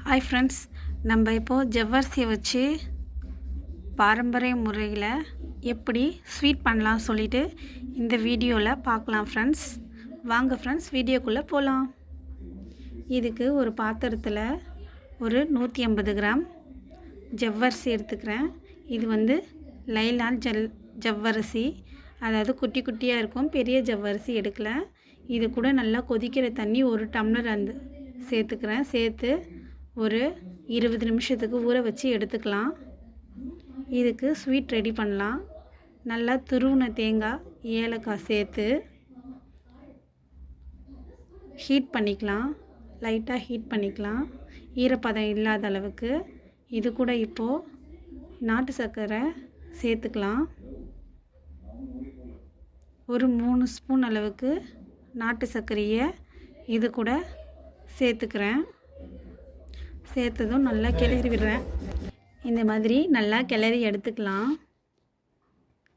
Hi friends, நம்ம இப்போது ஜவ்வரிசியை வச்சு பாரம்பரிய முறையில் எப்படி ஸ்வீட் பண்ணலாம் சொல்லிட்டு இந்த வீடியோவில் பார்க்கலாம் ஃப்ரெண்ட்ஸ். வாங்க ஃப்ரெண்ட்ஸ், வீடியோக்குள்ளே போகலாம். இதுக்கு ஒரு பாத்திரத்தில் ஒரு 150 கிராம் ஜவ்வரிசி எடுத்துக்கிறேன். இது வந்து லைலான் ஜவ்வரிசி, அதாவது குட்டி குட்டியாக இருக்கும், பெரிய ஜவ்வரிசி எடுக்கலை. இது கூட நல்லா கொதிக்கிற தண்ணி 1 டம்ளர் சேர்த்துக்கிறேன். சேர்த்து ஒரு 20 நிமிஷத்துக்கு ஊற வச்சு எடுத்துக்கலாம். இதுக்கு ஸ்வீட் ரெடி பண்ணலாம். நல்லா துருவின தேங்காய், ஏலக்காய் சேர்த்து ஹீட் பண்ணிக்கலாம். லைட்டாக ஹீட் பண்ணிக்கலாம், ஈரப்பதம் இல்லாத அளவுக்கு. இது கூட இப்போது நாட்டு சர்க்கரை சேர்த்துக்கலாம். ஒரு 3 ஸ்பூன் அளவுக்கு நாட்டு சர்க்கரையை இது கூட சேர்த்துக்கிறேன். சேர்த்ததும் நல்லா கிளறி விடுறேன். இந்த மாதிரி நல்லா கிளறி எடுத்துக்கலாம்.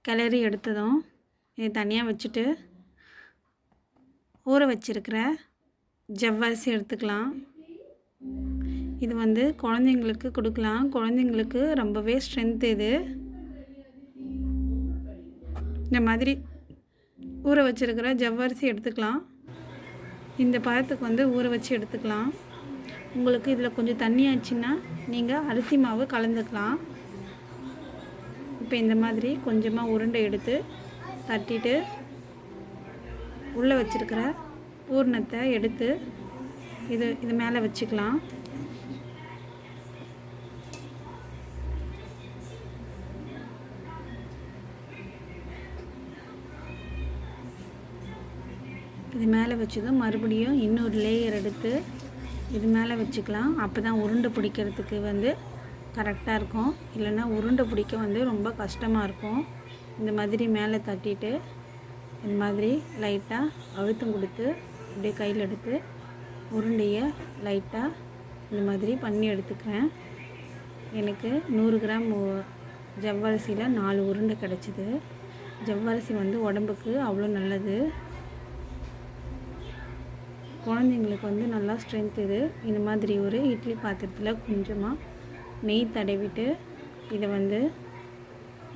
கிளறி எடுத்ததும் இது தனியாக வச்சுட்டு ஊற வச்சிருக்கிற ஜவ்வரிசி எடுத்துக்கலாம். இது வந்து குழந்தைங்களுக்கு கொடுக்கலாம். குழந்தைங்களுக்கு ரொம்பவே ஸ்ட்ரென்த். இது இந்த மாதிரி ஊற வச்சிருக்கிற ஜவ்வரிசி எடுத்துக்கலாம். இந்த பழத்துக்கு வந்து ஊற வச்சு எடுத்துக்கலாம். உங்களுக்கு இதில் கொஞ்சம் தண்ணி ஆச்சுன்னா நீங்கள் அரிசி மாவு கலந்துக்கலாம். இப்போ இந்த மாதிரி கொஞ்சமாக உருண்டை எடுத்து தட்டிட்டு உள்ளே வச்சுருக்கிற பூர்ணத்தை எடுத்து இது மேலே வச்சுக்கலாம். இது மேலே வச்சதும் மறுபடியும் இன்னொரு லேயர் எடுத்து இது மேலே வச்சுக்கலாம். அப்போ தான் உருண்டை பிடிக்கிறதுக்கு வந்து கரெக்டாக இருக்கும். இல்லைன்னா உருண்டை பிடிக்க வந்து ரொம்ப கஷ்டமாக இருக்கும். இந்த மாதிரி மேலே தட்டிட்டு இந்த மாதிரி லைட்டாக அழுத்தம் கொடுத்து அப்படியே கையில் எடுத்து உருண்டையை லைட்டாக இந்த மாதிரி பண்ணி எடுத்துக்கிறேன். எனக்கு 100 கிராம் ஜவ்வரிசியில் 4 உருண்டை கிடச்சிது. ஜவ்வரிசி வந்து உடம்புக்கு அவ்வளோ நல்லது. குழந்தைங்களுக்கு வந்து நல்லா ஸ்ட்ரென்த். இது இந்த மாதிரி ஒரு இட்லி பாத்திரத்தில் கொஞ்சமாக நெய் தடவிட்டு இதை வந்து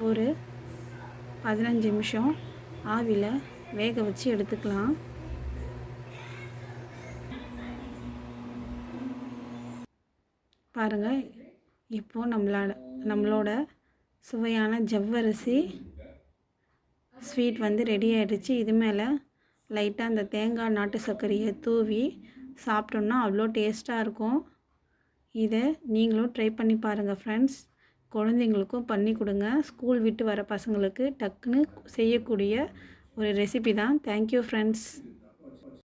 ஒரு 15 நிமிஷம் ஆவியில் வேக வச்சு எடுத்துக்கலாம். பாருங்கள், இப்போது நம்மளோட சுவையான ஜவ்வரிசி ஸ்வீட் வந்து ரெடி ஆகிடுச்சு. இது மேலே லைட்டாக அந்த தேங்காய் நாட்டு சர்க்கரையை தூவி சாப்பிட்டோன்னா அவ்வளோ டேஸ்ட்டாக இருக்கும். இதை நீங்களும் ட்ரை பண்ணி பாருங்கள் ஃப்ரெண்ட்ஸ். குழந்தைங்களுக்கும் பண்ணி கொடுங்க. ஸ்கூல் விட்டு வர பசங்களுக்கு டக்குன்னு செய்யக்கூடிய ஒரு ரெசிபி தான். Thank you friends.